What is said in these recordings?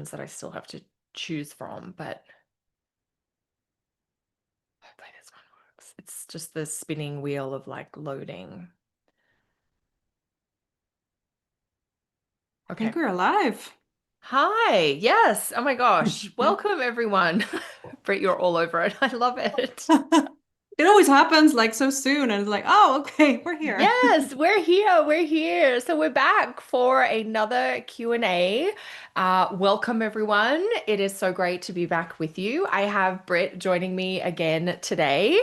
questions that I still have to choose from, but hopefully this one works. It's just the spinning wheel of like loading. I Okay. think we're alive. Hi. Yes. Oh my gosh. Welcome everyone. Britt, you're all over it. I love it. It always happens like so soon, and it's like, oh, okay, we're here. Yes, we're here. We're here. So we're back for another Q&A. Welcome everyone. It is so great to be back with you. I have Britt joining me again today.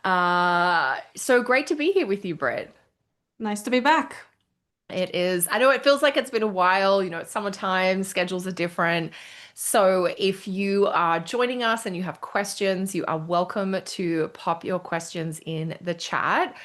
So great to be here with you, Britt. Nice to be back. It is. I know it feels like it's been a while. It's summertime, schedules are different. So if you are joining us and you have questions, you are welcome to pop your questions in the chat.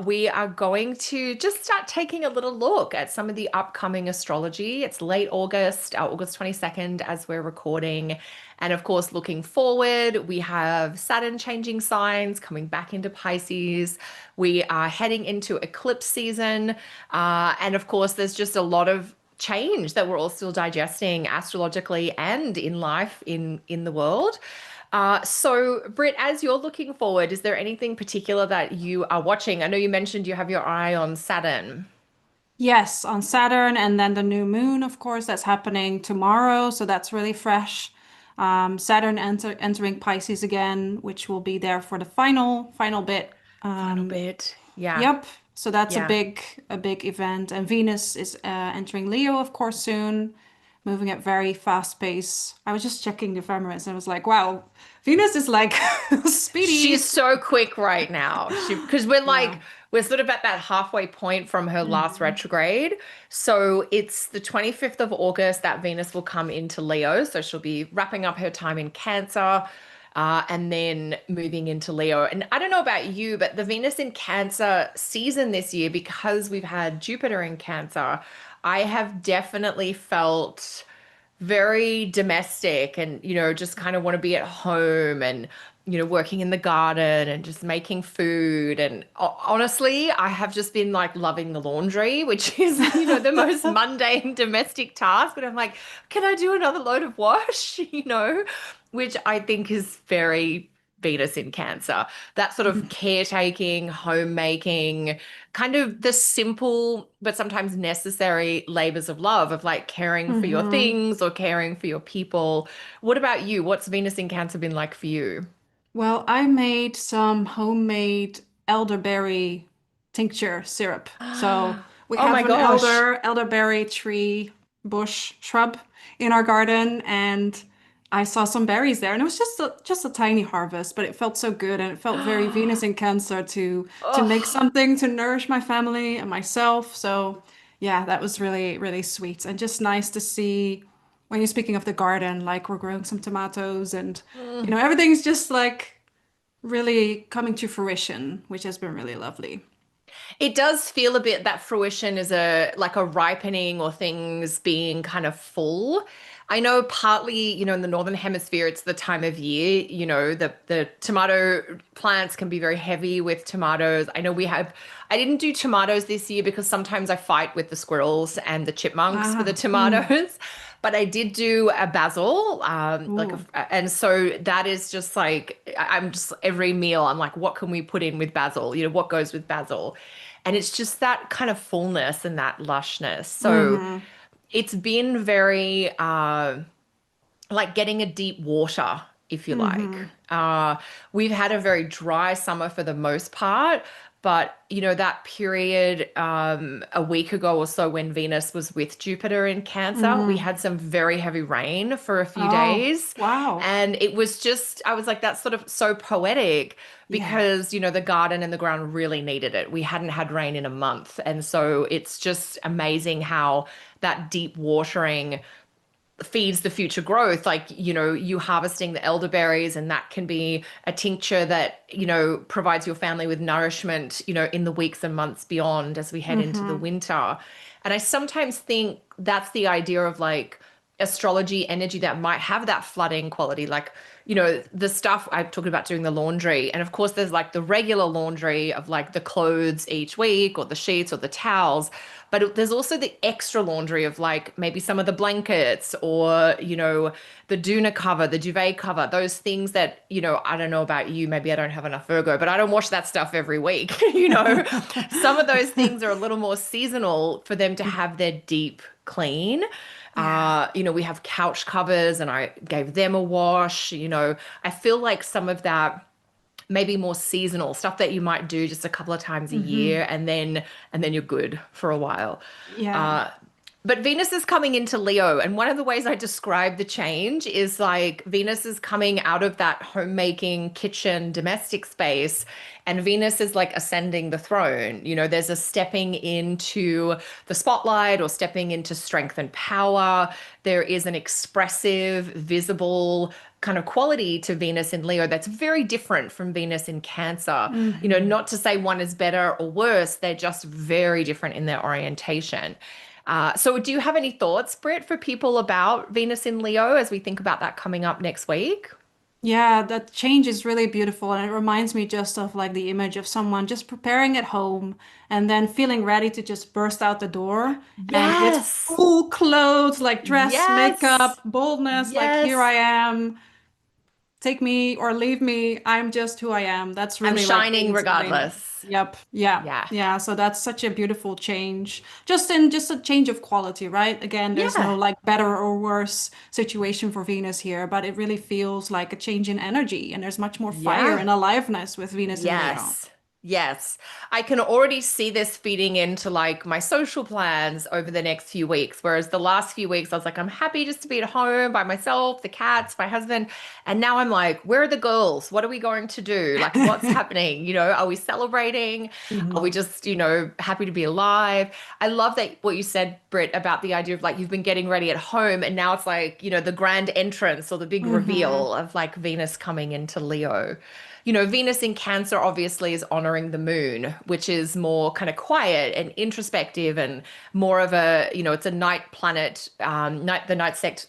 We are going to just start taking a little look at some of the upcoming astrology. It's late August, August 22nd, as we're recording. And of course, looking forward, we have Saturn changing signs, coming back into Pisces. We are heading into eclipse season. And of course, there's just a lot of change that we're all still digesting astrologically and in life in the world. So, Britt, as you're looking forward, is there anything particular that you are watching? I know you mentioned you have your eye on Saturn. Yes, on Saturn, and then the new moon, of course, that's happening tomorrow. So that's really fresh. Saturn entering Pisces again, which will be there for the final bit. Final bit. Yeah. Yep. So that's Yeah. a big event. And Venus is entering Leo, of course, soon, moving at very fast pace. I was just checking the ephemeris and I was like, wow, Venus is like She's speedy. so quick right now. Because we're Yeah. like, we're sort of at that halfway point from her last Mhm. retrograde. So it's the 25th of August that Venus will come into Leo. So she'll be wrapping up her time in Cancer, and then moving into Leo. And I don't know about you, but the Venus in Cancer season this year, because we've had Jupiter in Cancer, I have definitely felt very domestic and, just kind of want to be at home and, working in the garden and just making food. And honestly, I have just been like loving the laundry, which is, the most mundane domestic task. But I'm like, can I do another load of wash? Which I think is very Venus in Cancer. That sort of caretaking, homemaking, kind of the simple but sometimes necessary labors of love, of like caring for your hmm things or caring for your people. What about you? What's Venus in Cancer been like for you? Well, I made some homemade elderberry tincture syrup. So we Oh my have an gosh. elderberry tree bush shrub in our garden, and I saw some berries there, and it was just a tiny harvest, but it felt so good, and it felt very Venus in Cancer to make Oh, something to nourish my family and myself. So yeah, that was really, really sweet and just nice to see when you're speaking of the garden, like we're growing some tomatoes and mm. everything's just like really coming to fruition, which has been really lovely. It does feel a bit that fruition is a like a ripening or things being kind of full. I know partly, in the northern hemisphere, it's the time of year, the tomato plants can be very heavy with tomatoes. I didn't do tomatoes this year because sometimes I fight with the squirrels and the chipmunks for the Ah, mm, tomatoes. But I did do a basil, ooh. and so that is just like I'm just every meal I'm like, what can we put in with basil? What goes with basil? And it's just that kind of fullness and that lushness. So hmm it's been very like getting a deep water, if you like. hmm We've had a very dry summer for the most part, but that period a week ago or so when Venus was with Jupiter in Cancer, we hmm had some very heavy rain for a few Oh, days. wow. And it was just, I was like, that's sort of so poetic Yeah. because, the garden and the ground really needed it. We hadn't had rain in a month. And so it's just amazing how that deep watering feeds the future growth. Like, you harvesting the elderberries, and that can be a tincture that, provides your family with nourishment, in the weeks and months beyond as we head into the hmm winter. And I sometimes think that's the idea of like astrology energy that might have that flooding quality. Like, the stuff I'm talking about doing the laundry. And of course, there's like the regular laundry of like the clothes each week or the sheets or the towels. But there's also the extra laundry of like maybe some of the blankets or, the doona cover, the duvet cover, those things that, I don't know about you, maybe I don't have enough Virgo, but I don't wash that stuff every week. Some of those things are a little more seasonal for them to have their deep clean. Yeah. We have couch covers and I gave them a wash. I feel like some of that maybe more seasonal stuff that you might do just a couple of times a Hmm. year and then you're good for a while. Yeah. Uh, but Venus is coming into Leo, and one of the ways I describe the change is like Venus is coming out of that homemaking, kitchen, domestic space, and Venus is like ascending the throne. There's a stepping into the spotlight or stepping into strength and power. There is an expressive, visible kind of quality to Venus in Leo that's very different from Venus in Cancer. Hmm. Not to say one is better or worse, they're just very different in their orientation. So, do you have any thoughts, Britt, for people about Venus in Leo as we think about that coming up next week? Yeah, that change is really beautiful, and it reminds me just of like the image of someone just preparing at home and then feeling ready to just burst out the door and with Yes. full clothes, like dress, Yes. makeup, boldness, like here I Yes. am, take me or leave me, I'm just who I am. That's I'm really like shining Venus and Leo. regardless. Yep. Yeah. Yeah. Yeah. So that's such a beautiful change. Just a change of quality, right? Again, there's no Yeah. like better or worse situation for Venus here, but it really feels like a change in energy and there's much more fire Yeah. and aliveness with Venus and Leo. Yes. Yes. I can already see this feeding into like my social plans over the next few weeks. Whereas the last few weeks, I was like, I'm happy just to be at home by myself, the cats, my husband. And now I'm like, where are the girls? What are we going to do? Like, what's happening? Are we celebrating? Are we Mhm. just, happy to be alive? I love that what you said, Britt, about the idea of like you've been getting ready at home and now it's like, the grand entrance or the big Mhm. reveal of like Venus coming into Leo. Venus in Cancer obviously is honoring the moon, which is more kind of quiet and introspective and more of a, it's a night planet, the night sect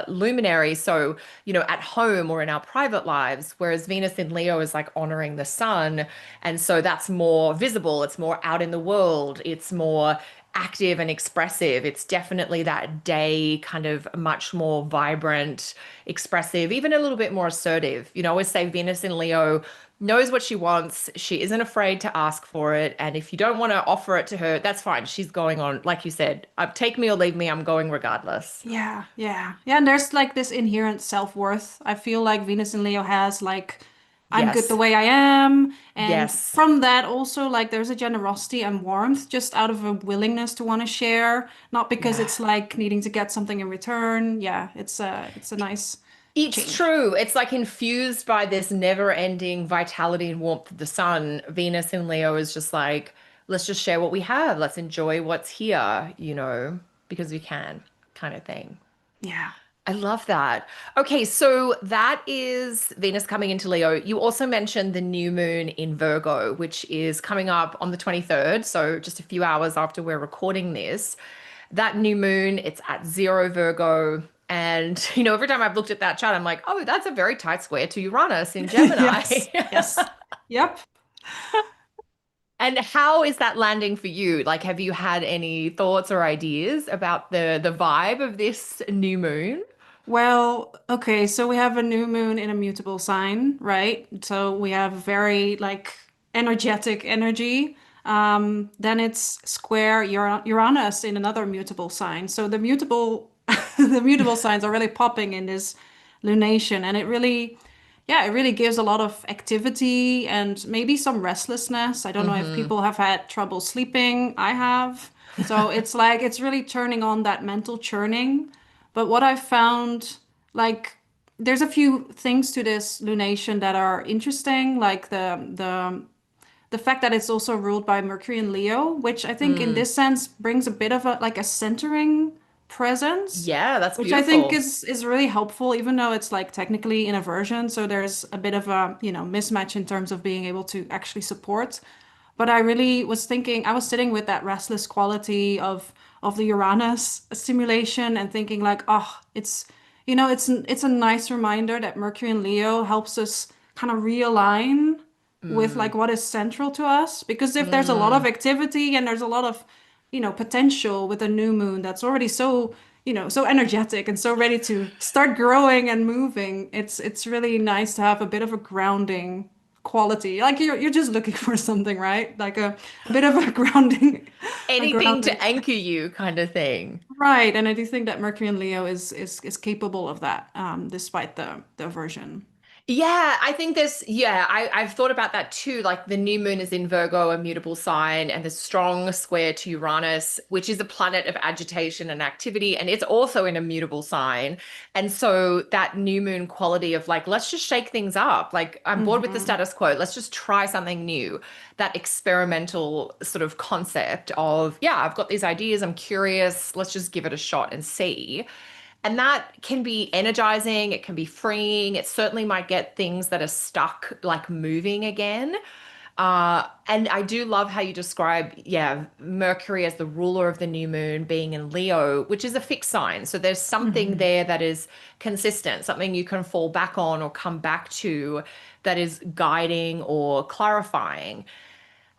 luminary. So, at home or in our private lives, whereas Venus in Leo is like honoring the sun. And so that's more visible, it's more out in the world, it's more active and expressive. It's definitely that day kind of much more vibrant, expressive, even a little bit more assertive. I always say Venus in Leo knows what she wants. She isn't afraid to ask for it. And if you don't want to offer it to her, that's fine. She's going on, like you said, take me or leave me. I'm going regardless. Yeah, yeah. Yeah, and there's like this inherent self-worth. I feel like Venus and Leo has like I'm good the Yes. way I am. And Yes. from that also like there's a generosity and warmth just out of a willingness to want to share, not because Yeah. it's like needing to get something in return. Yeah, it's a nice It's change. true. It's like infused by this never-ending vitality and warmth of the sun. Venus in Leo is just like, let's just share what we have. Let's enjoy what's here, because we can, kind of thing. Yeah. I love that. Okay, so that is Venus coming into Leo. You also mentioned the new moon in Virgo, which is coming up on the 23rd, so just a few hours after we're recording this. That new moon, it's at 0 Virgo. And, every time I've looked at that chart, I'm like, oh, that's a very tight square to Uranus in Gemini. Yes. Yes. Yep. And how is that landing for you? Like, have you had any thoughts or ideas about the vibe of this new moon? Well, okay, so we have a new moon in a mutable sign, right? So we have very like energetic energy. Then it's square Uranus in another mutable sign. So the mutable the mutable signs are really popping in this lunation, and it really, yeah, it really gives a lot of activity and maybe some restlessness. I don't know if Mm-hmm. people have had trouble sleeping. I have. So it's like it's really turning on that mental churning. But what I found, like, there's a few things to this lunation that are interesting, like the fact that it's also ruled by Mercury and Leo, which I think in Mm. this sense brings a bit of a like a centering presence, Yeah, that's which I think beautiful. is really helpful, even though it's like technically in aversion. So there's a bit of a, mismatch in terms of being able to actually support. But I really was thinking, I was sitting with that restless quality of of the Uranus stimulation and thinking like, oh, it's a nice reminder that Mercury and Leo helps us kind of realign with Mm, like what is central to us. Because if there's a lot of mm. activity and there's a lot of, potential with a new moon that's already so, so energetic and so ready to start growing and moving, it's really nice to have a bit of a grounding quality. Like you're just looking for something, right? Like a bit of a grounding, a Anything grounding. to anchor you kind of thing. Right. And I do think that Mercury and Leo is capable of that, despite the aversion. Yeah, I think I've thought about that too. Like the new moon is in Virgo, a mutable sign, and the strong square to Uranus, which is a planet of agitation and activity, and it's also in a mutable sign. And so that new moon quality of like, let's just shake things up. Like, I'm bored with the Hmm. status quo. Let's just try something new. That experimental sort of concept of, yeah, I've got these ideas, I'm curious, let's just give it a shot and see. And that can be energizing, it can be freeing. It certainly might get things that are stuck like moving again. And I do love how you describe, yeah, Mercury as the ruler of the new moon being in Leo, which is a fixed sign. So there's something Hmm. there that is consistent, something you can fall back on or come back to that is guiding or clarifying.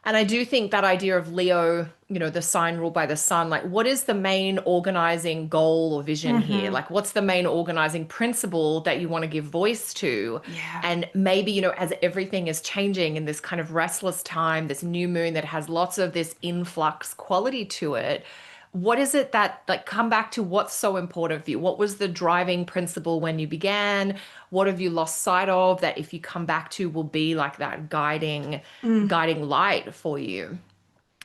And I do think that idea of Leo, the sign ruled by the sun, like what is the main organizing goal or vision here? Hmm. Like what's the main organizing principle that you want to give voice to? Yeah. And maybe, as everything is changing in this kind of restless time, this new moon that has lots of this influx quality to it, what is it that like come back to what's so important for you? What was the driving principle when you began? What have you lost sight of that if you come back to will be like that Mm. guiding light for you?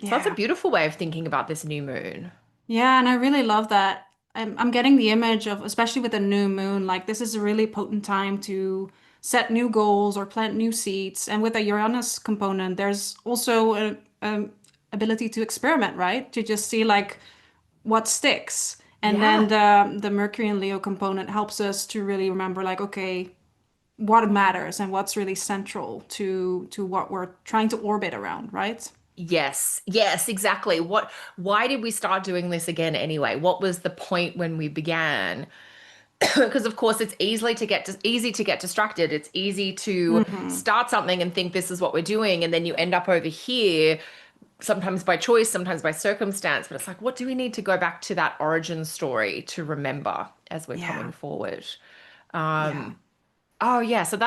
So that's a Yeah. beautiful way of thinking about this new moon. Yeah, and I really love that. I'm getting the image of, especially with the new moon, like this is a really potent time to set new goals or plant new seeds. And with the Uranus component, there's also a ability to experiment, right? To just see like what sticks. And then Yeah. the Mercury and Leo component helps us to really remember, like, okay, what matters and what's really central to what we're trying to orbit around, right? Yes. Yes, exactly. Why did we start doing this again anyway? What was the point when we began? Because of course it's easy to get distracted. It's easy to Hmm. start something and think this is what we're doing, and then you end up over here, sometimes by choice, sometimes by circumstance. But it's like, what do we need to go back to that origin story to remember as we're Yeah. coming forward? Yeah. Oh yeah, so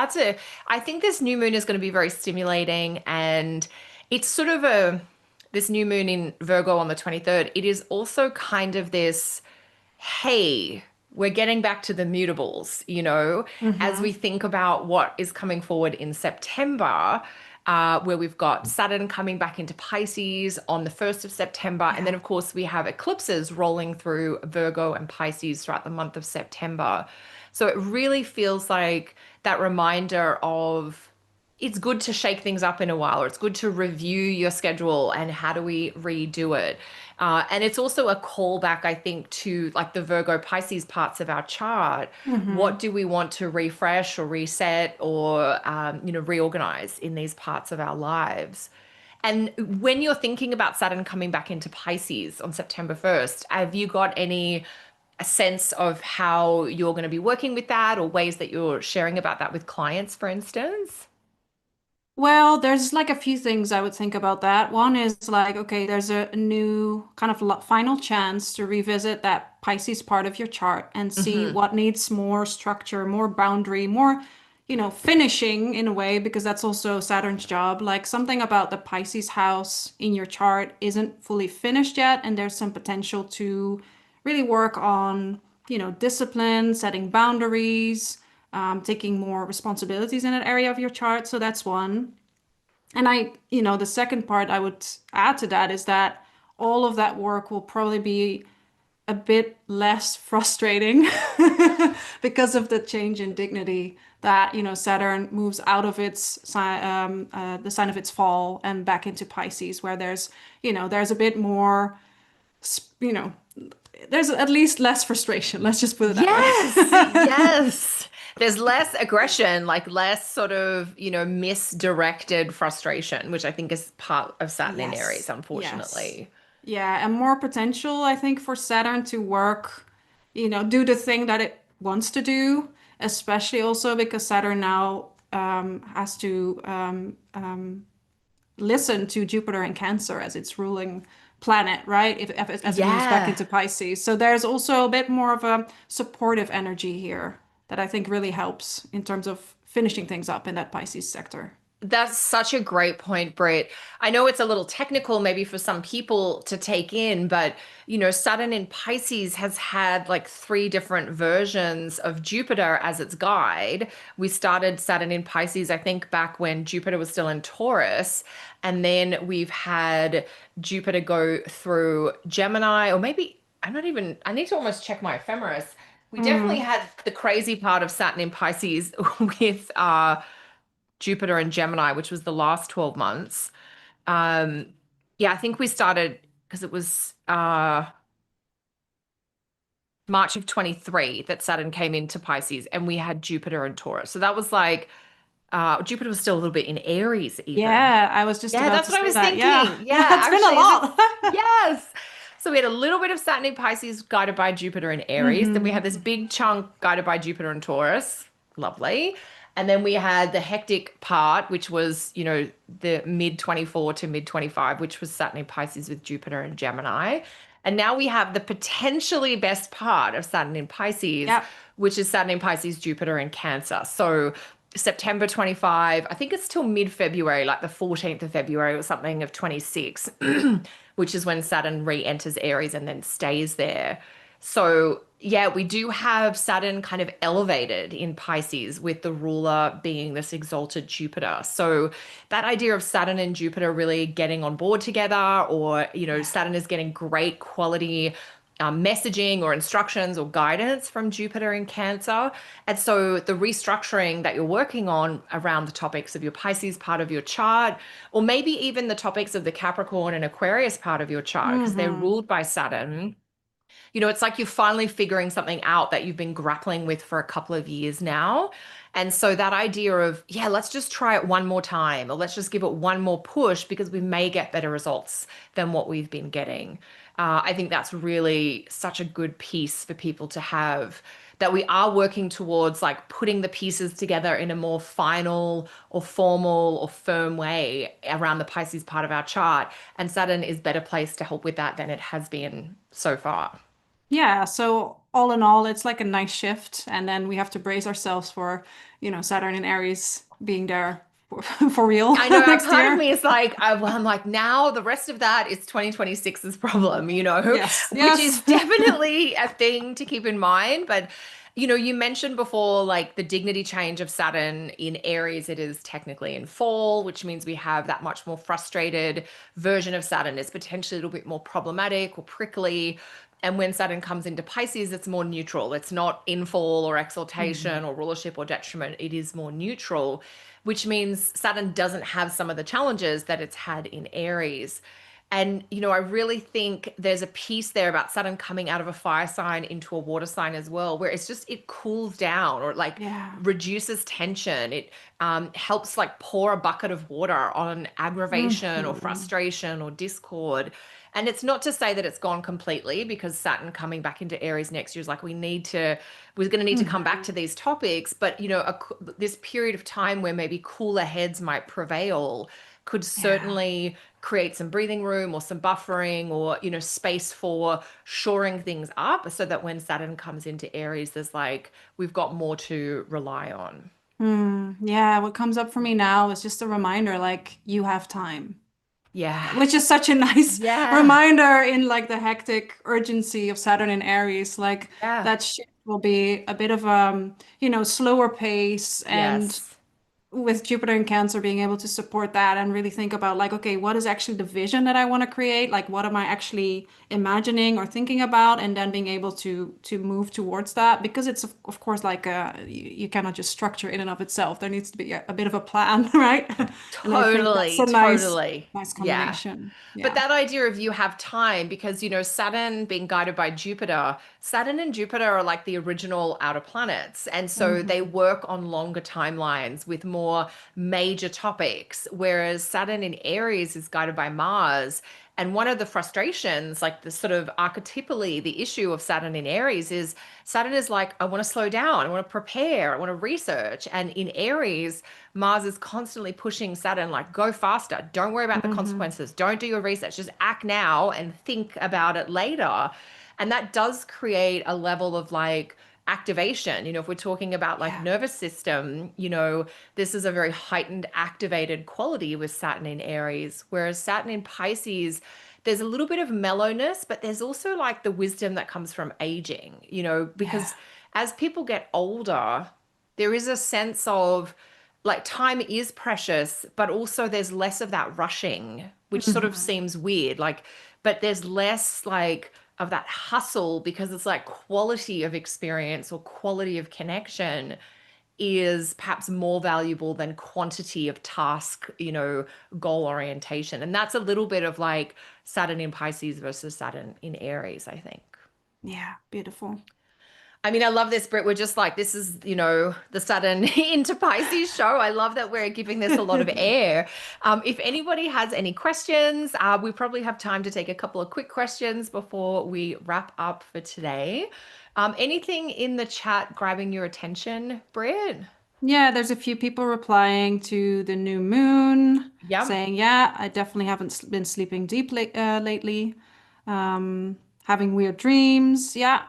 I think this new moon is going to be very stimulating, and it's sort of a this new moon in Virgo on the 23rd. It is also kind of this, hey, we're getting back to the mutables, as we Hmm. think about what is coming forward in September, where we've got Saturn coming back into Pisces on the 1st of September. And then, Yeah. of course, we have eclipses rolling through Virgo and Pisces throughout the month of September. So it really feels like that reminder of it's good to shake things up in a while, or it's good to review your schedule and how do we redo it. And it's also a callback, I think, to like the Virgo Pisces parts of our chart. What Hmm. do we want to refresh or reset or, reorganize in these parts of our lives? And when you're thinking about Saturn coming back into Pisces on September 1st, have you got any a sense of how you're going to be working with that or ways that you're sharing about that with clients, for instance? Well, there's like a few things I would think about that. One is like, okay, there's a new kind of final chance to revisit that Pisces part of your chart and see Hmm. what needs more structure, more boundary, more, finishing in a way, because that's also Saturn's job. Like something about the Pisces house in your chart isn't fully finished yet, and there's some potential to really work on, discipline, setting boundaries, taking more responsibilities in that area of your chart. So that's one. And the second part I would add to that is that all of that work will probably be a bit less frustrating because of the change in dignity that, Saturn moves out of the sign of its fall and back into Pisces, where there's a bit more, you know, there's at least less frustration. Let's just put it that way. Yes, yes. There's less aggression, like less sort of, misdirected frustration, which I think is part of Saturn in Aries, Yes, yes. unfortunately. Yeah, and more potential, I think, for Saturn to work, do the thing that it wants to do, especially also because Saturn now has to listen to Jupiter in Cancer as its ruling planet, right? As it moves back Yeah. into Pisces. So there's also a bit more of a supportive energy here that I think really helps in terms of finishing things up in that Pisces sector. That's such a great point, Britt. I know it's a little technical maybe for some people to take in, but Saturn in Pisces has had like three different versions of Jupiter as its guide. We started Saturn in Pisces, I think, back when Jupiter was still in Taurus. And then we've had Jupiter go through Gemini, or maybe I'm not even, I need to almost check my ephemeris. We definitely Mm. had the crazy part of Saturn in Pisces with Jupiter and Gemini, which was the last 12 months. Um, yeah, I think we started because it was March of 23 that Saturn came into Pisces and we had Jupiter and Taurus. So that was like Jupiter was still a little bit in Aries even. Yeah, I was just Yeah, about that's to what I say was that. Yeah, thinking. yeah, Yeah, it's been a actually, is it? lot. Yes. So we had a little bit of Saturn in Pisces guided by Jupiter and Aries. Then we Hmm. had this big chunk guided by Jupiter and Taurus. Lovely. And then we had the hectic part, which was, the mid 24 to mid 25, which was Saturn in Pisces with Jupiter and Gemini. And now we have the potentially best part of Saturn in Pisces, Yeah. which is Saturn in Pisces, Jupiter in Cancer. So September 25, I think it's till mid-February, like the 14th of February or something of 26, which is when Saturn re-enters Aries and then stays there. So, yeah, we do have Saturn kind of elevated in Pisces with the ruler being this exalted Jupiter. So, that idea of Saturn and Jupiter really getting on board together, or, Saturn is getting great quality messaging or instructions or guidance from Jupiter in Cancer. And so the restructuring that you're working on around the topics of your Pisces part of your chart, or maybe even the topics of the Capricorn and Aquarius part of your chart, because they're Hmm. ruled by Saturn. It's like you're finally figuring something out that you've been grappling with for a couple of years now. And so that idea of, yeah, let's just try it one more time, or let's just give it one more push because we may get better results than what we've been getting. I think that's really such a good piece for people to have, that we are working towards like putting the pieces together in a more final or formal or firm way around the Pisces part of our chart. And Saturn is better placed to help with that than it has been so far. Yeah, so all in all, it's like a nice shift, and then we have to brace ourselves for, Saturn and Aries being there for, for real I know a next part of year. me is like, I'm like, now the rest of that is 2026's problem, Yes, which is yes. definitely a thing to keep in mind. But, you mentioned before, like the dignity change of Saturn in Aries, it is technically in fall, which means we have that much more frustrated version of Saturn is potentially a little bit more problematic or prickly. And when Saturn comes into Pisces, it's more neutral. It's not in fall or exaltation Mhm. or rulership or detriment. It is more neutral, which means Saturn doesn't have some of the challenges that it's had in Aries. And, I really think there's a piece there about Saturn coming out of a fire sign into a water sign as well, where it cools down or like Yeah. reduces tension. It helps like pour a bucket of water on aggravation or Hmm. frustration or discord. And it's not to say that it's gone completely, because Saturn coming back into Aries next year is like, we're going to need to come back Hmm. to these topics. But, this period of time where maybe cooler heads might prevail could Yeah. certainly create some breathing room or some buffering or, space for shoring things up so that when Saturn comes into Aries, we've got more to rely on. Yeah, what comes up for me now is just a reminder, like, you have time. Yeah. Which is such a nice Yeah. reminder in like the hectic urgency of Saturn and Aries. Like Yeah. that shift will be a bit of slower pace, and Yes. with Jupiter and Cancer being able to support that and really think about like, okay, what is actually the vision that I want to create? Like, what am I actually imagining or thinking about? And then being able to move towards that, because it's of course like you cannot just structure in and of itself. There needs to be a bit of a plan, right? And I think that's Totally, a totally. nice Yeah. combination. But Yeah. that idea of you have time, because, Saturn being guided by Jupiter, Saturn and Jupiter are like the original outer planets. And so they Hmm. work on longer timelines with more more major topics, whereas Saturn in Aries is guided by Mars. And one of the frustrations, like the sort of archetypally, the issue of Saturn in Aries is Saturn is like, I want to slow down, I want to prepare, I want to research. And in Aries, Mars is constantly pushing Saturn, like, go faster, don't worry about the Hmm. consequences, don't do your research, just act now and think about it later. And that does create a level of like, activation. If we're talking about like Yeah. nervous system, this is a very heightened, activated quality with Saturn in Aries. Whereas Saturn in Pisces, there's a little bit of mellowness, but there's also like the wisdom that comes from aging, Yeah. because as people get older, there is a sense of like time is precious, but also there's less of that rushing, which sort of Hmm. seems weird. Like, but there's less like of that hustle because it's like quality of experience or quality of connection is perhaps more valuable than quantity of task, goal orientation. And that's a little bit of like Saturn in Pisces versus Saturn in Aries, I think. Yeah. Beautiful. I mean, I love this, Britt. We're just like, this is, the Saturn into Pisces show. I love that we're giving this a lot of air. If anybody has any questions, we probably have time to take a couple of quick questions before we wrap up for today. Anything in the chat grabbing your attention, Britt? Yeah, there's a few people replying to the new moon, Yep. saying, "Yeah, I definitely haven't been sleeping deeply lately. Having weird dreams. Yeah.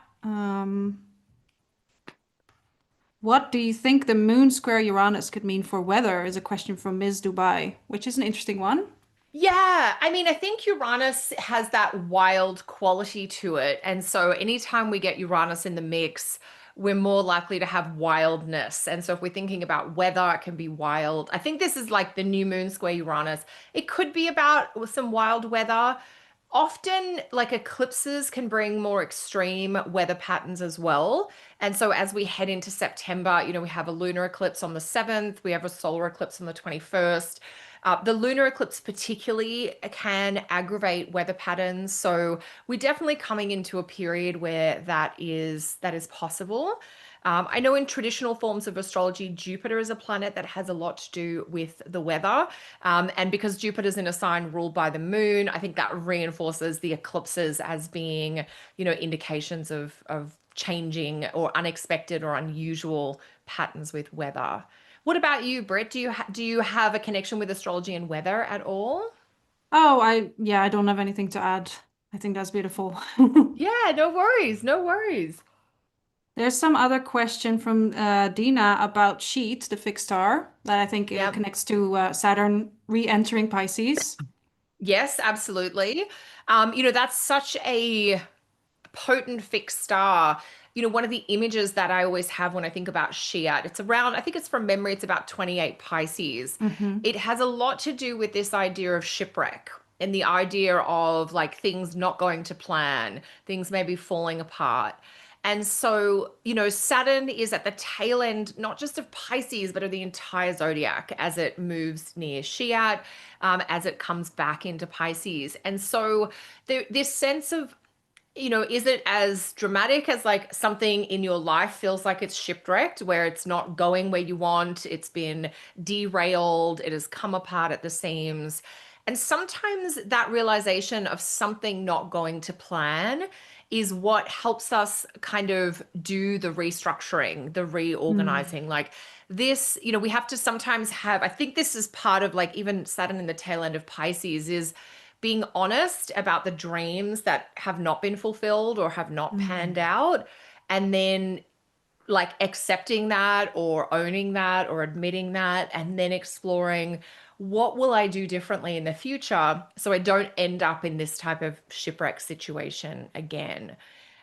What do you think the moon square Uranus could mean for weather?" Is a question from Ms. Dubai, which is an interesting one. Yeah, I mean, I think Uranus has that wild quality to it. And so anytime we get Uranus in the mix, we're more likely to have wildness. And so if we're thinking about weather, it can be wild. I think this is like the new moon square Uranus. It could be about some wild weather. Often, like eclipses can bring more extreme weather patterns as well. And so, as we head into September, we have a lunar eclipse on the 7th, we have a solar eclipse on the 21st. The lunar eclipse, particularly, can aggravate weather patterns. So, we're definitely coming into a period where that is possible. I know in traditional forms of astrology, Jupiter is a planet that has a lot to do with the weather. And because Jupiter's in a sign ruled by the moon, I think that reinforces the eclipses as being, indications of changing or unexpected or unusual patterns with weather. What about you, Britt? Do you have a connection with astrology and weather at all? Oh, yeah, I don't have anything to add. I think that's beautiful. Yeah, no worries, no worries. There's some other question from Dina about Sheet, the fixed star, that I think Yeah. connects to Saturn re-entering Pisces. Yes, absolutely. That's such a potent fixed star. One of the images that I always have when I think about Shiat, it's around, I think it's from memory, it's about 28 Pisces. Hmm. It has a lot to do with this idea of shipwreck and the idea of like things not going to plan, things maybe falling apart. And so, Saturn is at the tail end, not just of Pisces, but of the entire zodiac as it moves near Shiat, as it comes back into Pisces. And so, this sense of is it as dramatic as like something in your life feels like it's shipwrecked, where it's not going where you want, it's been derailed, it has come apart at the seams? And sometimes that realization of something not going to plan is what helps us kind of do the restructuring, the Mm. reorganizing. Like this, we have to sometimes have, I think this is part of like even Saturn in the tail end of Pisces is being honest about the dreams that have not been fulfilled or have not panned Mm. out, and then like accepting that or owning that or admitting that, and then exploring what will I do differently in the future so I don't end up in this type of shipwreck situation again.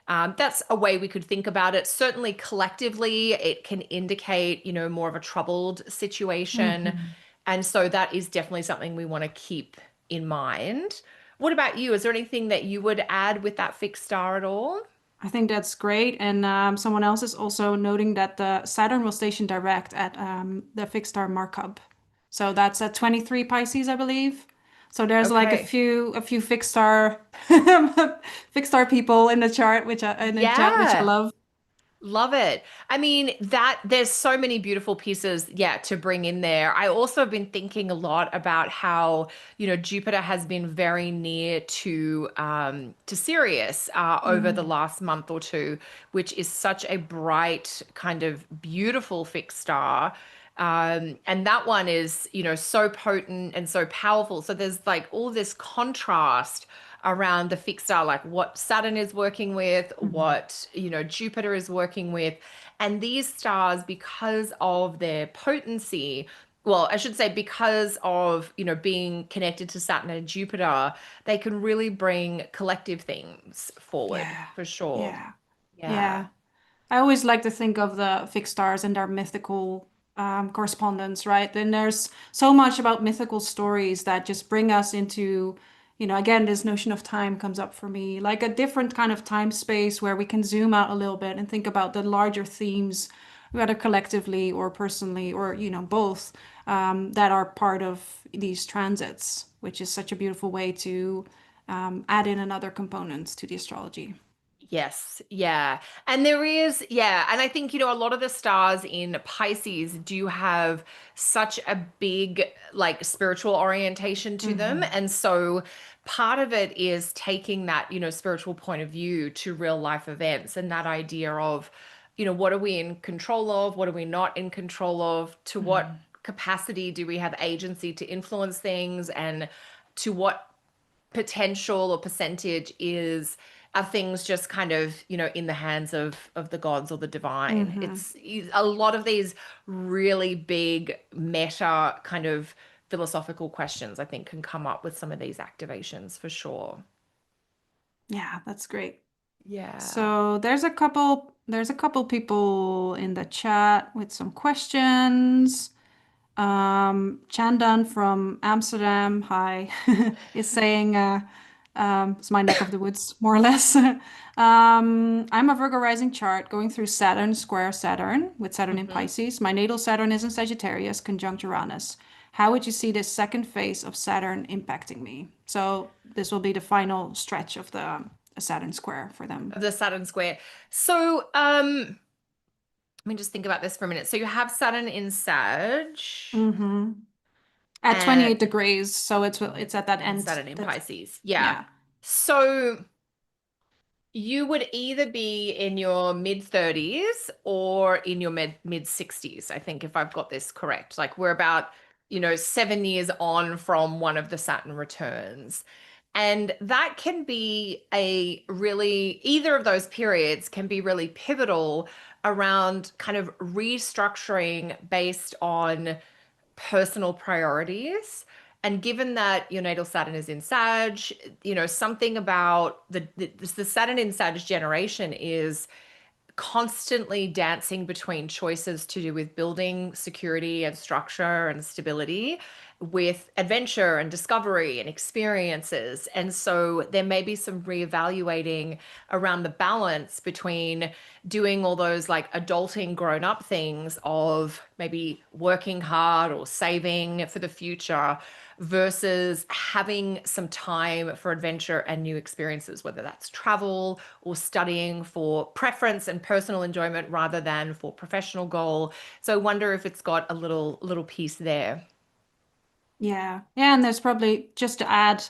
That's a way we could think about it. Certainly, collectively, it can indicate, more of a troubled situation. Mhm. And so that is definitely something we want to keep in mind. What about you? Is there anything that you would add with that fixed star at all? I think that's great. And someone else is also noting that the Saturn will station direct at the fixed star markup. So that's at 23 Pisces, I believe. So there's like a Okay. few fixed star fixed star people in the chart, which in the chat, which I Yeah. love. Love it. I mean, that there's so many beautiful pieces, yeah, to bring in there. I also have been thinking a lot about how, Jupiter has been very near to Sirius over the Mm, last month or two, which is such a bright, kind of beautiful fixed star. And that one is, so potent and so powerful. So there's like all this contrast around the fixed star, like what Saturn is working with, mhm. what, Jupiter is working with. And these stars, because of their potency, well, I should say because of, being connected to Saturn and Jupiter, they can really bring collective things forward Yeah, for sure. yeah, Yeah. yeah. I always like to think of the fixed stars and their mythical correspondence, right? Then there's so much about mythical stories that just bring us into, again, this notion of time comes up for me, like a different kind of time space where we can zoom out a little bit and think about the larger themes, whether collectively or personally or, both, that are part of these transits, which is such a beautiful way to add in another component to the astrology. Yes, yeah. And there is, yeah. And I think, a lot of the stars in Pisces do have such a big, like, spiritual orientation to them. Hmm. And so part of it is taking that, spiritual point of view to real life events and that idea of, what are we in control of? What are we not in control of? To what Hmm. capacity do we have agency to influence things? And to what potential or percentage is are things just kind of in the hands of the gods or the divine. Hmm. It's a lot of these really big meta kind of philosophical questions I think can come up with some of these activations for sure. Yeah, that's great. Yeah. So there's a couple people in the chat with some questions. Chandan from Amsterdam, hi, is saying, it's my neck of the woods, more or less. I'm a Virgo rising chart going through Saturn, square Saturn, with Saturn in Hmm. Pisces. My natal Saturn is in Sagittarius, conjunct Uranus. How would you see this second phase of Saturn impacting me? So this will be the final stretch of the Saturn square for them. The Saturn square. So let me just think about this for a minute. So you have Saturn in Sag Hmm. At and 28 degrees, so it's at that and end. Saturn in That Pisces. Yeah. yeah. So you would either be in your mid 30s or in your mid 60s, I think, if I've got this correct. Like we're about, 7 years on from one of the Saturn returns. And that can be either of those periods can be really pivotal around kind of restructuring based on personal priorities. And given that your natal Saturn is in Sag, something about the Saturn in Sag generation is constantly dancing between choices to do with building security and structure and stability with adventure and discovery and experiences. And so there may be some reevaluating around the balance between doing all those like adulting grown up things of maybe working hard or saving for the future versus having some time for adventure and new experiences, whether that's travel or studying for preference and personal enjoyment rather than for professional goal. So I wonder if it's got a little piece there. Yeah. Yeah, and there's probably just to add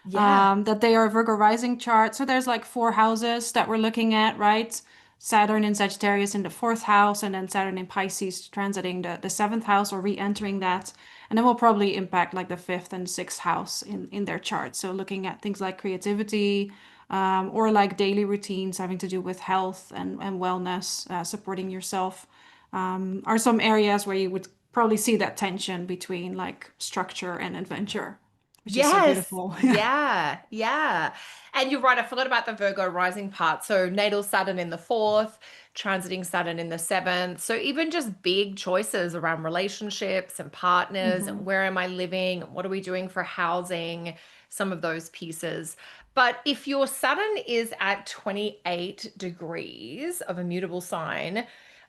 Yeah. that they are a Virgo rising chart. So there's like four houses that we're looking at, right? Saturn in Sagittarius in the fourth house, and then Saturn in Pisces transiting the seventh house or re-entering that. And then will probably impact like the fifth and sixth house in their chart. So looking at things like creativity, or like daily routines having to do with health and wellness, supporting yourself, are some areas where you would probably see that tension between like structure and adventure, which is so Yes. beautiful. Yeah. Yeah. Yeah. And you're right. I forgot about the Virgo rising part. So natal Saturn in the fourth, transiting Saturn in the seventh. So even just big choices around relationships and partners. Hmm. Where am I living? What are we doing for housing? Some of those pieces. But if your Saturn is at 28 degrees of a mutable sign,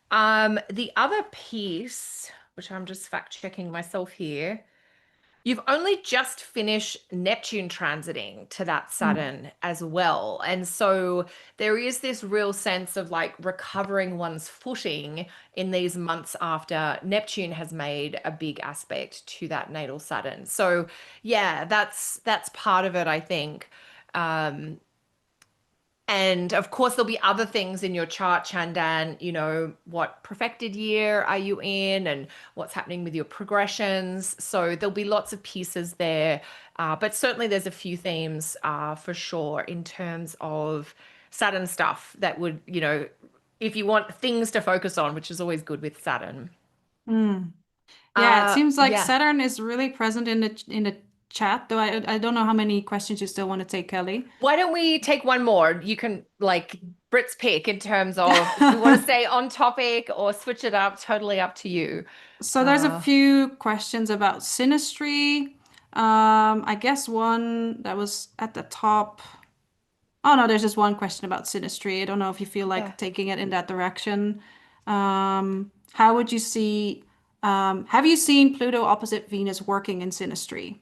the other piece, which I'm just fact checking myself here, You've only just finished Neptune transiting to that Mm. Saturn as well. And so there is this real sense of like recovering one's footing in these months after Neptune has made a big aspect to that natal Saturn. So yeah, that's part of it, I think. Um, and of course, there'll be other things in your chart, Chandan, what perfected year are you in and what's happening with your progressions. So there'll be lots of pieces there. But certainly there's a few themes for sure in terms of Saturn stuff that would, if you want things to focus on, which is always good with Saturn. Mm. Yeah, it seems like Yeah. Saturn is really present in the chat, though I don't know how many questions you still want to take, Kelly. Why don't we take one more? You can like Brit's pick in terms of if we want to stay on topic or switch it up, totally up to you. So there's a Uh, few questions about synastry. I guess one that was at the top. Oh no, there's just one question about synastry. I don't know if you feel yeah. like taking it in that direction. How would you see, have you seen Pluto opposite Venus working in synastry?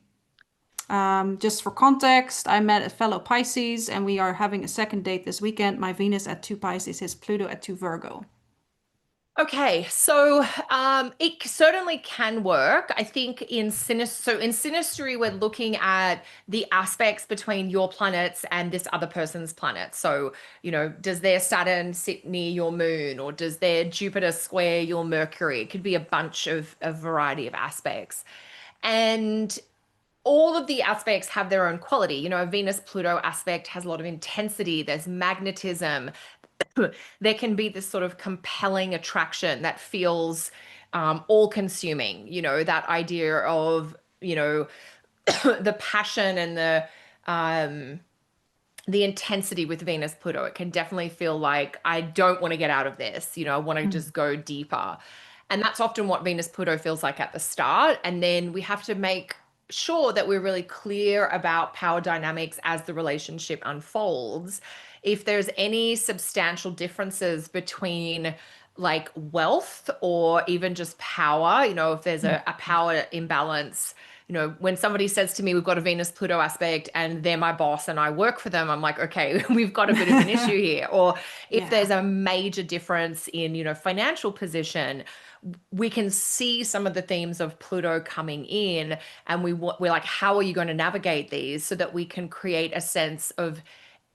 Just for context, I met a fellow Pisces and we are having a second date this weekend. My Venus at 2 Pisces, his Pluto at 2 Virgo. Okay, so it certainly can work. I think in synastry, we're looking at the aspects between your planets and this other person's planet. So, does their Saturn sit near your moon, or does their Jupiter square your Mercury? It could be a bunch of a variety of aspects. And all of the aspects have their own quality. A Venus Pluto aspect has a lot of intensity, there's magnetism, there can be this sort of compelling attraction that feels all consuming, that idea of, the passion and um, the intensity with Venus Pluto. It can definitely feel like I don't want to get out of this. I want to Mm. just go deeper. And that's often what Venus Pluto feels like at the start. And then we have to make sure that we're really clear about power dynamics as the relationship unfolds. If there's any substantial differences between like wealth or even just power, if there's a power imbalance, when somebody says to me, we've got a Venus Pluto aspect and they're my boss and I work for them, I'm like, okay, we've got a bit of an issue here. Or if Yeah. there's a major difference in, financial position, we can see some of the themes of Pluto coming in, and we're like, how are you going to navigate these so that we can create a sense of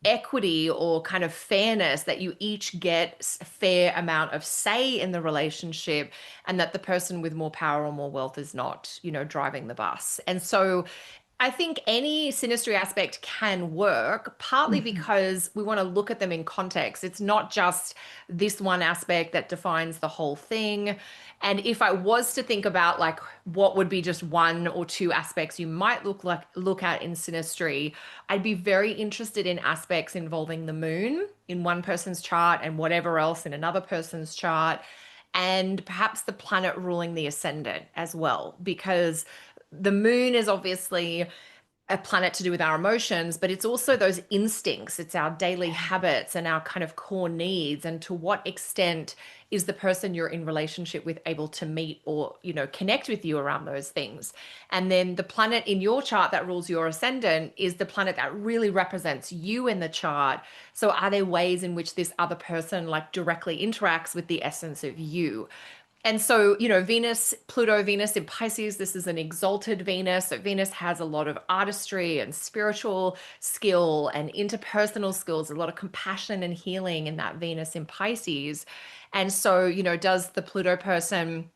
equity or kind of fairness, that you each get a fair amount of say in the relationship, and that the person with more power or more wealth is not, driving the bus. And so I think any synastry aspect can work, partly Mhm. because we want to look at them in context. It's not just this one aspect that defines the whole thing. And if I was to think about like what would be just one or two aspects you might look at in synastry, I'd be very interested in aspects involving the moon in one person's chart and whatever else in another person's chart, and perhaps the planet ruling the ascendant as well, because the moon is obviously a planet to do with our emotions, but it's also those instincts, it's our daily Yeah. habits and our kind of core needs. And to what extent is the person you're in relationship with able to meet or, connect with you around those things? And then the planet in your chart that rules your ascendant is the planet that really represents you in the chart. So are there ways in which this other person like directly interacts with the essence of you? And so, Venus, Pluto, Venus in Pisces, this is an exalted Venus. So, Venus has a lot of artistry and spiritual skill and interpersonal skills, a lot of compassion and healing in that Venus in Pisces. And so, does the Pluto person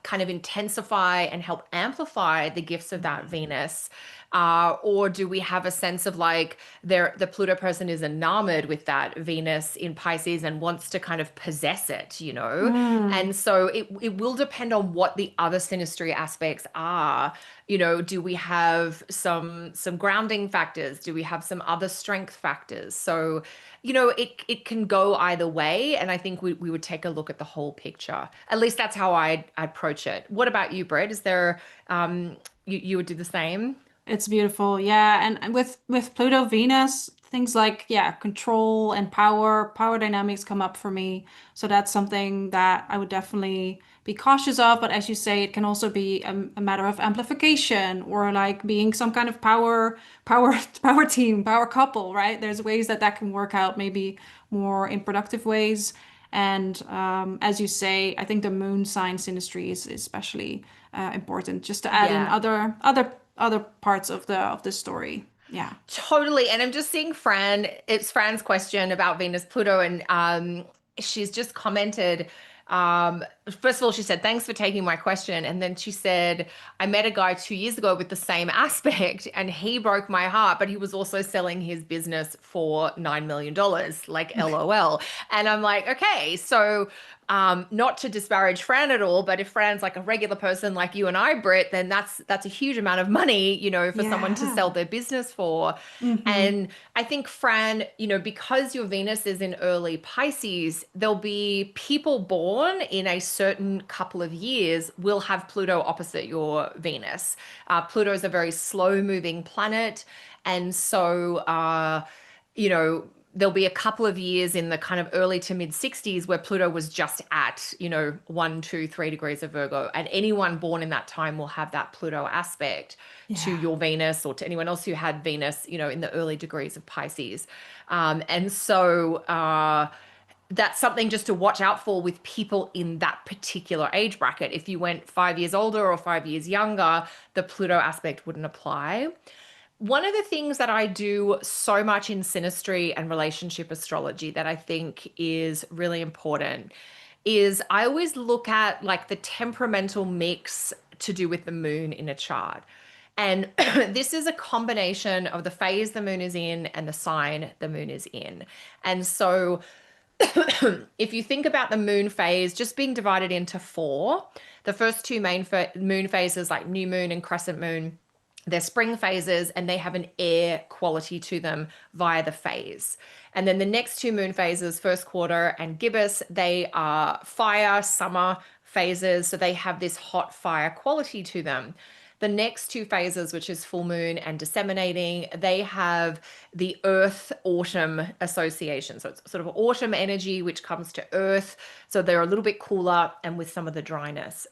kind of intensify and help amplify the gifts of that Venus? Or do we have a sense of like the Pluto person is enamored with that Venus in Pisces and wants to kind of possess it, Mm. And so it will depend on what the other synastry aspects are. Do we have some grounding factors? Do we have some other strength factors? So, it can go either way. And I think we would take a look at the whole picture. At least that's how I'd approach it. What about you, Brett? Is there you would do the same? It's beautiful. Yeah. And with Pluto Venus, things like, yeah, control and power dynamics come up for me. So that's something that I would definitely be cautious of. But as you say, it can also be a matter of amplification or like being some kind of power team, power couple, right? There's ways that that can work out, maybe more in productive ways. And as you say, I think the moon sign synastry is especially important, just to add in Yeah. other parts of the story. Yeah. Totally. And I'm just seeing it's Fran's question about Venus Pluto, and she's just commented. First of all, she said, "Thanks for taking my question." And then she said, "I met a guy 2 years ago with the same aspect, and he broke my heart, but he was also selling his business for $9 million, like LOL." And I'm like, okay, so not to disparage Fran at all, but if Fran's like a regular person like you and I, Britt, then that's a huge amount of money, for someone to Yeah. sell their business for. Mm-hmm. And I think Fran, because your Venus is in early Pisces, there'll be people born in a certain couple of years will have Pluto opposite your Venus. Pluto is a very slow moving planet. And so, there'll be a couple of years in the kind of early to mid 60s where Pluto was just at, 1, 2, 3 degrees of Virgo. And anyone born in that time will have that Pluto aspect to Yeah. your Venus or to anyone else who had Venus, in the early degrees of Pisces. And so that's something just to watch out for with people in that particular age bracket. If you went 5 years older or 5 years younger, the Pluto aspect wouldn't apply. One of the things that I do so much in synastry and relationship astrology that I think is really important is I always look at like the temperamental mix to do with the moon in a chart. And this is a combination of the phase the moon is in and the sign the moon is in. And so if you think about the moon phase just being divided into four, the first two moon phases, like new moon and crescent moon, they're spring phases and they have an air quality to them via the phase. And then the next two moon phases, first quarter and gibbous, they are fire, summer phases. So they have this hot fire quality to them. The next two phases, which is full moon and disseminating, they have the earth autumn association. So it's sort of autumn energy, which comes to earth. So they're a little bit cooler and with some of the dryness.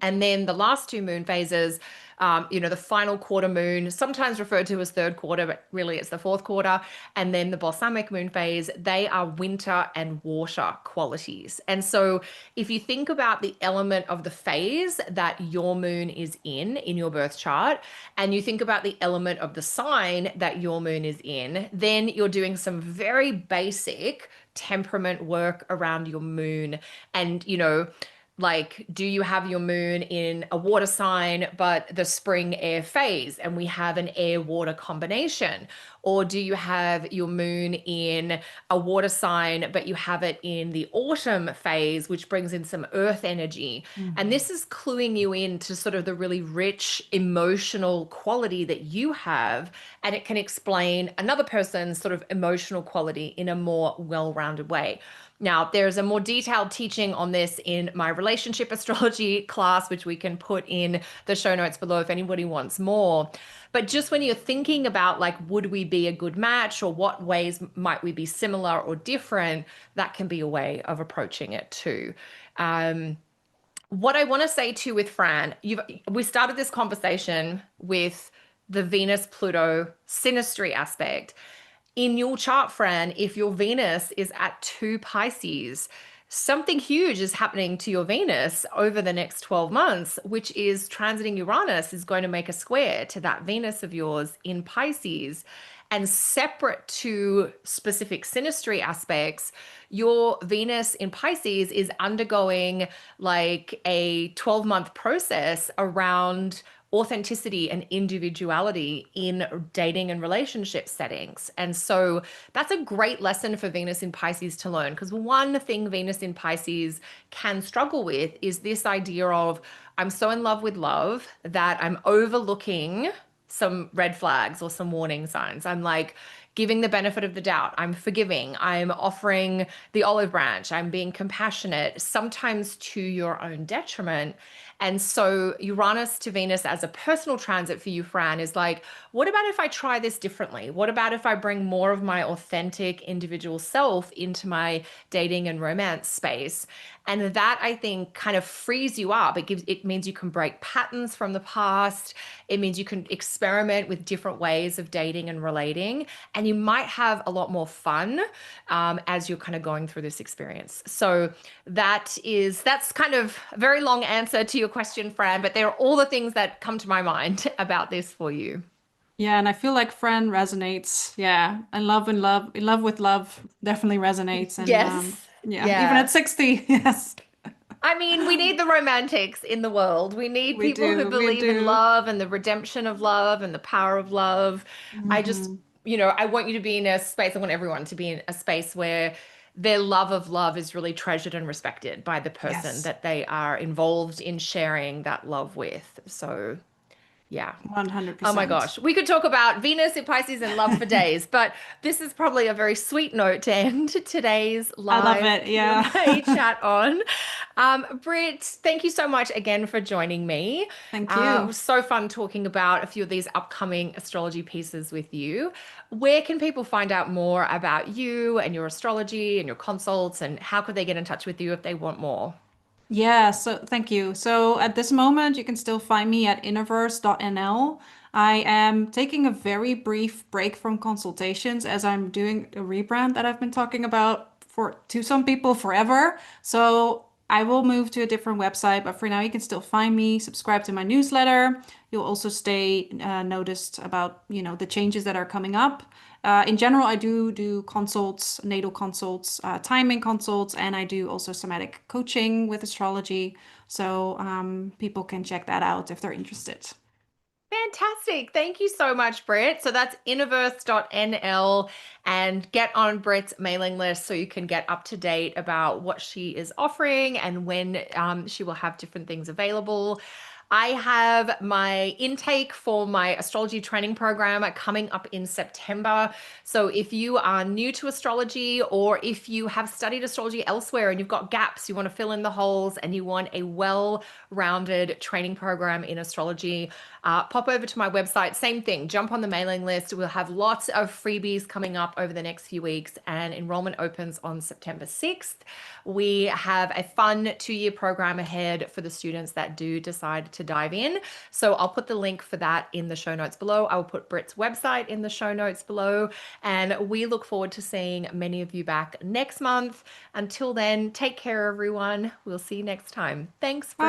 And then the last two moon phases, the final quarter moon, sometimes referred to as third quarter, but really it's the fourth quarter. And then the balsamic moon phase, they are winter and water qualities. And so if you think about the element of the phase that your moon is in your birth chart, and you think about the element of the sign that your moon is in, then you're doing some very basic temperament work around your moon. And, like, do you have your moon in a water sign, but the spring air phase, and we have an air water combination? Or do you have your moon in a water sign, but you have it in the autumn phase, which brings in some earth energy? And Mm-hmm. this is cluing you into sort of the really rich emotional quality that you have. And it can explain another person's sort of emotional quality in a more well rounded way. Now, there's a more detailed teaching on this in my relationship astrology class, which we can put in the show notes below if anybody wants more. But just when you're thinking about like, would we be a good match or what ways might we be similar or different, that can be a way of approaching it too. Um, what I want to say too with Fran, we started this conversation with the Venus Pluto synastry aspect. In your chart, Fran, if your Venus is at 2 Pisces, something huge is happening to your Venus over the next 12 months, which is transiting Uranus is going to make a square to that Venus of yours in Pisces. And separate to specific synastry aspects, your Venus in Pisces is undergoing like a 12-month process around authenticity and individuality in dating and relationship settings. And so that's a great lesson for Venus in Pisces to learn, because one thing Venus in Pisces can struggle with is this idea of, I'm so in love with love that I'm overlooking some red flags or some warning signs. I'm like, giving the benefit of the doubt. I'm forgiving. I'm offering the olive branch. I'm being compassionate, sometimes to your own detriment. And so Uranus to Venus as a personal transit for you, Fran, is like, what about if I try this differently? What about if I bring more of my authentic individual self into my dating and romance space? And that, I think, kind of frees you up. It means you can break patterns from the past. It means you can experiment with different ways of dating and relating, and you might have a lot more fun as you're kind of going through this experience. So that's kind of a very long answer to your question, Fran, but there are all the things that come to my mind about this for you. Yeah, and I feel like friend resonates. Yeah, and in love with love definitely resonates. And Yes. yeah, even at Yeah. 60, yes, I mean, we need the romantics in the world. We need people who we believe in do. love and the redemption of love and the power of love. I just, Hmm. I want you to be in a space, I want everyone to be in a space where their love of love is really treasured and respected by the person Yes, that they are involved in sharing that love with. So, yeah. Oh my 100%. gosh, we could talk about Venus in Pisces and love for days, but this is probably a very sweet note to end today's I love live it. Yeah. Q&A chat on. Britt, thank you so much again for joining me. Thank It you. was so fun talking about a few of these upcoming astrology pieces with you. Where can people find out more about you and your astrology and your consults, and how could they get in touch with you if they want more? Yeah, so thank you. So at this moment, you can still find me at innerverse.nl. I am taking a very brief break from consultations as I'm doing a rebrand that I've been talking about for to some people forever. So I will move to a different website, but for now, you can still find me, subscribe to my newsletter. You'll also stay noticed about, the changes that are coming up. In general, I do consults, natal consults, timing consults, and I do also somatic coaching with astrology. So people can check that out if they're interested. Fantastic. Thank you so much, Britt. So that's innoverse.nl, and get on Britt's mailing list so you can get up to date about what she is offering and when she will have different things available. I have my intake for my astrology training program coming up in September. So if you are new to astrology, or if you have studied astrology elsewhere and you've got gaps, you want to fill in the holes and you want a well-rounded training program in astrology, pop over to my website. Same thing, jump on the mailing list. We'll have lots of freebies coming up over the next few weeks, and enrollment opens on September 6th. We have a fun 2-year program ahead for the students that do decide to dive in. So I'll put the link for that in the show notes below. I will put Britt's website in the show notes below. And we look forward to seeing many of you back next month. Until then, take care, everyone. We'll see you next time. Thanks, Britt.